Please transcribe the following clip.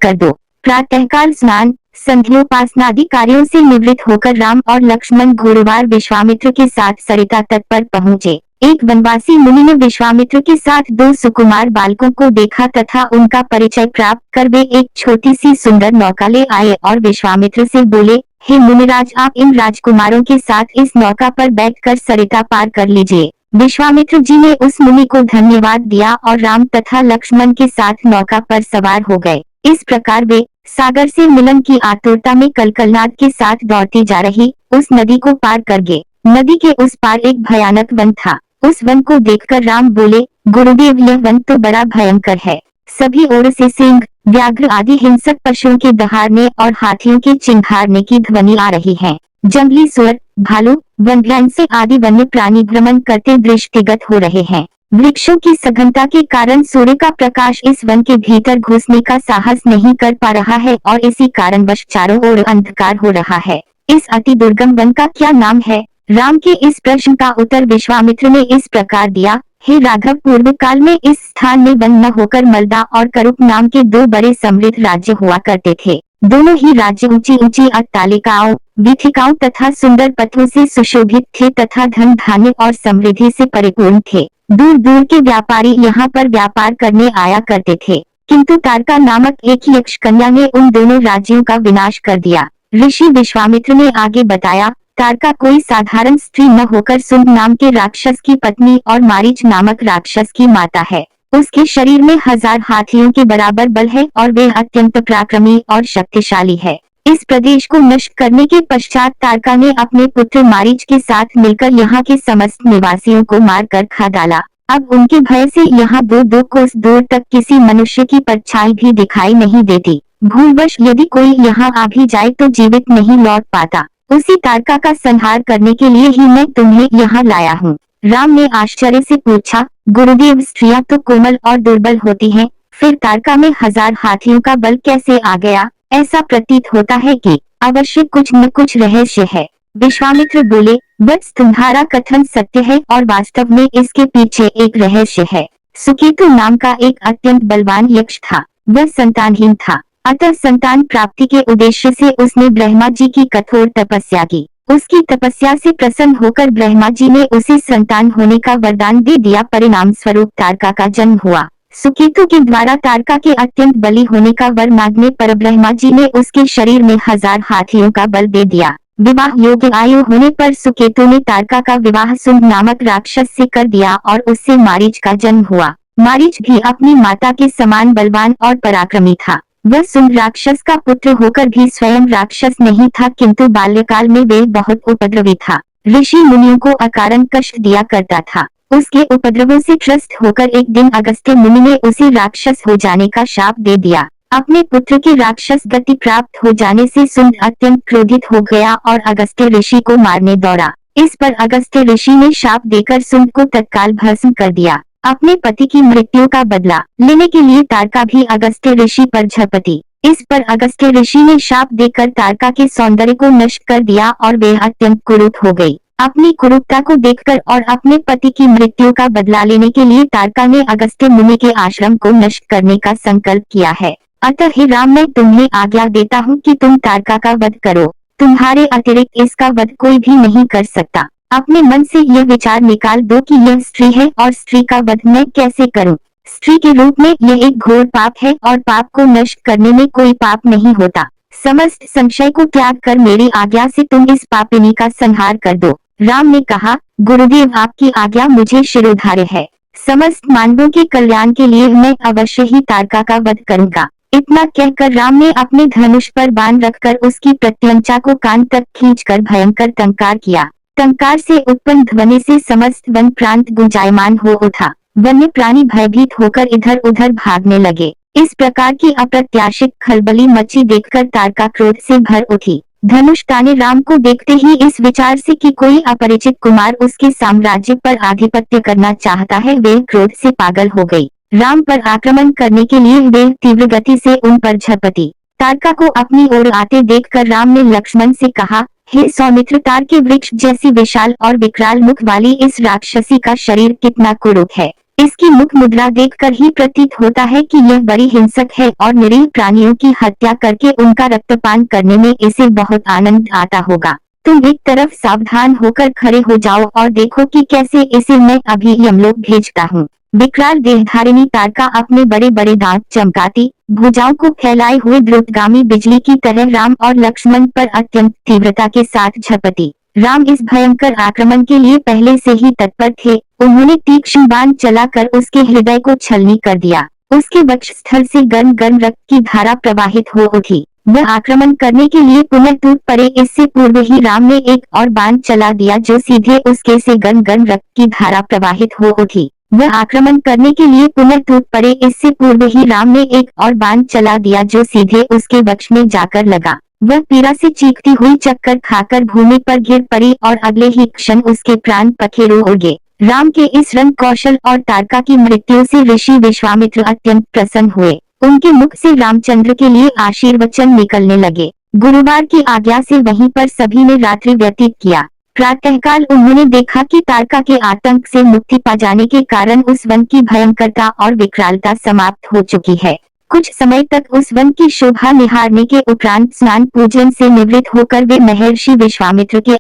कर दो। प्रातःकाल स्नान, संध्योपासनादि कार्यों से निवृत्त होकर राम और लक्ष्मण गुरुवार विश्वामित्र के साथ सरिता तट पर पहुँचे। एक वनवासी मुनि ने विश्वामित्र के साथ 2 सुकुमार बालकों को देखा तथा उनका परिचय प्राप्त कर वे एक छोटी सी सुंदर नौका ले आए और विश्वामित्र से बोले, हे मुनिराज, आप इन राजकुमारों के साथ इस नौका पर बैठकर सरिता पार कर लीजिए। विश्वामित्र जी ने उस मुनि को धन्यवाद दिया और राम तथा लक्ष्मण के साथ नौका पर सवार हो गए। इस प्रकार वे सागर से मिलन की आतुरता में कलकलनाद के साथ दौड़ती जा रही उस नदी को पार कर गए। नदी के उस पार एक भयानक वन था। उस वन को देखकर राम बोले, गुरुदेव, यह वन तो बड़ा भयंकर है। सभी ओर से सिंह, व्याघ्र आदि हिंसक पशुओं के दहाड़ने और हाथियों के चिंघाड़ने की ध्वनि आ रही है। जंगली सुअर, भालू, वन्यप्राणी आदि वन्य प्राणी भ्रमण करते दृष्टिगत हो रहे हैं। वृक्षों की सघनता के कारण सूर्य का प्रकाश इस वन के भीतर घुसने का साहस नहीं कर पा रहा है और इसी कारणवश चारों ओर अंधकार हो रहा है। इस अति दुर्गम वन का क्या नाम है? राम के इस प्रश्न का उत्तर विश्वामित्र ने इस प्रकार दिया, हे राघव, पूर्व काल में इस स्थान में वन न होकर मलदा और करुप नाम के 2 बड़े समृद्ध राज्य हुआ करते थे। दोनों ही राज्य ऊंची ऊंची अट्टालिकाओं, वीथिकाओं तथा सुंदर पथों से सुशोभित थे तथा धन धान्य और समृद्धि से परिपूर्ण थे। दूर दूर के व्यापारी यहाँ पर व्यापार करने आया करते थे, किंतु तारका नामक एक यक्ष कन्या ने उन दोनों राज्यों का विनाश कर दिया। ऋषि विश्वामित्र ने आगे बताया, तारका कोई साधारण स्त्री न होकर सुंद नाम के राक्षस की पत्नी और मारीच नामक राक्षस की माता है। उसके शरीर में 1000 हाथियों के बराबर बल है और वे अत्यंत पराक्रमी और शक्तिशाली है। इस प्रदेश को नष्ट करने के पश्चात तारका ने अपने पुत्र मारीच के साथ मिलकर यहाँ के समस्त निवासियों को मारकर खा डाला। अब उनके भय से यहाँ 2-2 कोस दूर तक किसी मनुष्य की परछाई भी दिखाई नहीं देती। भूलवश यदि कोई यहाँ आ भी जाए तो जीवित नहीं लौट पाता। उसी तारका का संहार करने के लिए ही मैं तुम्हें यहाँ लाया हूँ। राम ने आश्चर्य से पूछा, गुरुदेव, स्त्रियां तो कोमल और दुर्बल होती हैं, फिर तारका में 1000 हाथियों का बल कैसे आ गया? ऐसा प्रतीत होता है कि अवश्य कुछ न कुछ रहस्य है। विश्वामित्र बोले, बस तुम्हारा कथन सत्य है और वास्तव में इसके पीछे एक रहस्य है। सुकेतु नाम का एक अत्यंत बलवान यक्ष था। वह संतानहीन था, अतः संतान प्राप्ति के उद्देश्य से उसने ब्रह्मा जी की कठोर तपस्या की। उसकी तपस्या से प्रसन्न होकर ब्रह्मा जी ने उसे संतान होने का वरदान दे दिया। परिणाम स्वरूप तारका का जन्म हुआ। सुकेतु के द्वारा तारका के अत्यंत बली होने का वर मांगने पर ब्रह्मा जी ने उसके शरीर में 1000 हाथियों का बल दे दिया। विवाह योग्य आयु होने पर सुकेतु ने तारका का विवाह सुंद नामक राक्षस से कर दिया और उससे मारीच का जन्म हुआ। मारीच भी अपनी माता के समान बलवान और पराक्रमी था। वह सुंद राक्षस का पुत्र होकर भी स्वयं राक्षस नहीं था, किंतु बाल्यकाल में वे बहुत उपद्रवी था। ऋषि मुनियों को अकारण कष्ट दिया करता था। उसके उपद्रवों से त्रस्त होकर एक दिन अगस्त्य मुनि ने उसे राक्षस हो जाने का शाप दे दिया। अपने पुत्र के राक्षस गति प्राप्त हो जाने से सुंद अत्यंत क्रोधित हो गया और अगस्त्य ऋषि को मारने दौड़ा। इस पर अगस्त्य ऋषि ने शाप देकर सुंद को तत्काल भस्म कर दिया। अपने पति की मृत्यु का बदला लेने के लिए तारका भी अगस्त्य ऋषि पर झपटी। इस पर अगस्त्य ऋषि ने शाप देकर तारका के सौंदर्य को नष्ट कर दिया और वे अत्यंत कुरूप हो गई। अपनी कुरूपता को देखकर और अपने पति की मृत्यु का बदला लेने के लिए तारका ने अगस्त्य मुनि के आश्रम को नष्ट करने का संकल्प किया है। अतः हे राम, मैं तुम्हें आज्ञा देता हूँ कि तुम तारका का वध करो। तुम्हारे अतिरिक्त इसका वध कोई भी नहीं कर सकता। अपने मन से यह विचार निकाल दो कि यह स्त्री है और स्त्री का वध मैं कैसे करूं। स्त्री के रूप में यह एक घोर पाप है और पाप को नष्ट करने में कोई पाप नहीं होता। समस्त संशय को त्याग कर मेरी आज्ञा से तुम इस पापिनी का संहार कर दो। राम ने कहा, गुरुदेव, आपकी आज्ञा मुझे शिरोधार्य है। समस्त मानवों के कल्याण के लिए मैं अवश्य ही तारका का वध करूंगा। इतना कहकर राम ने अपने धनुष पर बाण रखकर उसकी प्रत्यंचा को कान तक खींचकर भयंकर टंकार किया। टंकार से उत्पन्न ध्वनि से समस्त वन प्रांत गुंजायमान हो उठा। वन्य प्राणी भयभीत होकर इधर उधर भागने लगे। इस प्रकार की अप्रत्याशित खलबली मची देखकर तारका क्रोध से भर उठी। धनुष ताने राम को देखते ही इस विचार से कि कोई अपरिचित कुमार उसके साम्राज्य पर आधिपत्य करना चाहता है, वे क्रोध से पागल हो गई। राम पर आक्रमण करने के लिए वे तीव्र गति से उन पर झपटी। तारका को अपनी ओर आते देखकर राम ने लक्ष्मण से कहा, हे सौमित्र, तार के वृक्ष जैसी विशाल और विकराल मुख वाली इस राक्षसी का शरीर कितना कुरूप है। इसकी मुख मुद्रा देखकर ही प्रतीत होता है कि यह बड़ी हिंसक है और निरीह प्राणियों की हत्या करके उनका रक्तपान करने में इसे बहुत आनंद आता होगा। तुम एक तरफ सावधान होकर खड़े हो जाओ और देखो कि कैसे इसे मैं अभी यमलोक भेजता हूँ। विकराल देहधारिणी तारका अपने बड़े बड़े दांत चमकाती, भुजाओं को फैलाए हुए द्रुतगामी बिजली की तरह राम और लक्ष्मण पर अत्यंत तीव्रता के साथ झपटी। राम इस भयंकर आक्रमण के लिए पहले से ही तत्पर थे। उन्होंने तीक्ष्ण बाण चलाकर उसके हृदय को छलनी कर दिया। उसके वक्षस्थल से गर्म गर्म रक्त की धारा प्रवाहित हो उठी। वह आक्रमण करने के लिए पुनः टूट पड़े, इससे पूर्व ही राम ने एक और बाण चला दिया जो सीधे उसके से गर्म गर्म रक्त की धारा प्रवाहित हो उठी। वह आक्रमण करने के लिए पुनः टूट पड़े, इससे पूर्व ही राम ने एक और बाण चला दिया जो सीधे उसके वक्ष में जाकर लगा। वह पीड़ा से चीखती हुई चक्कर खाकर भूमि पर गिर पड़ी और अगले ही क्षण उसके प्राण पखेरु उड़ गए। राम के इस रण कौशल और तारका की मृत्यु से ऋषि विश्वामित्र अत्यंत प्रसन्न हुए। उनके मुख से रामचंद्र के लिए आशीर्वचन निकलने लगे। गुरुवार की आज्ञा से वहीं पर सभी ने रात्रि व्यतीत किया। प्रातःकाल उन्होंने देखा कि तारका के आतंक से मुक्ति पा जाने के कारण उस वन की भयंकरता और विकरालता समाप्त हो चुकी है। कुछ समय तक उस वन की शोभा निहारने के उपरांत स्नान पूजन से निवृत्त होकर वे महर्षि विश्वामित्र के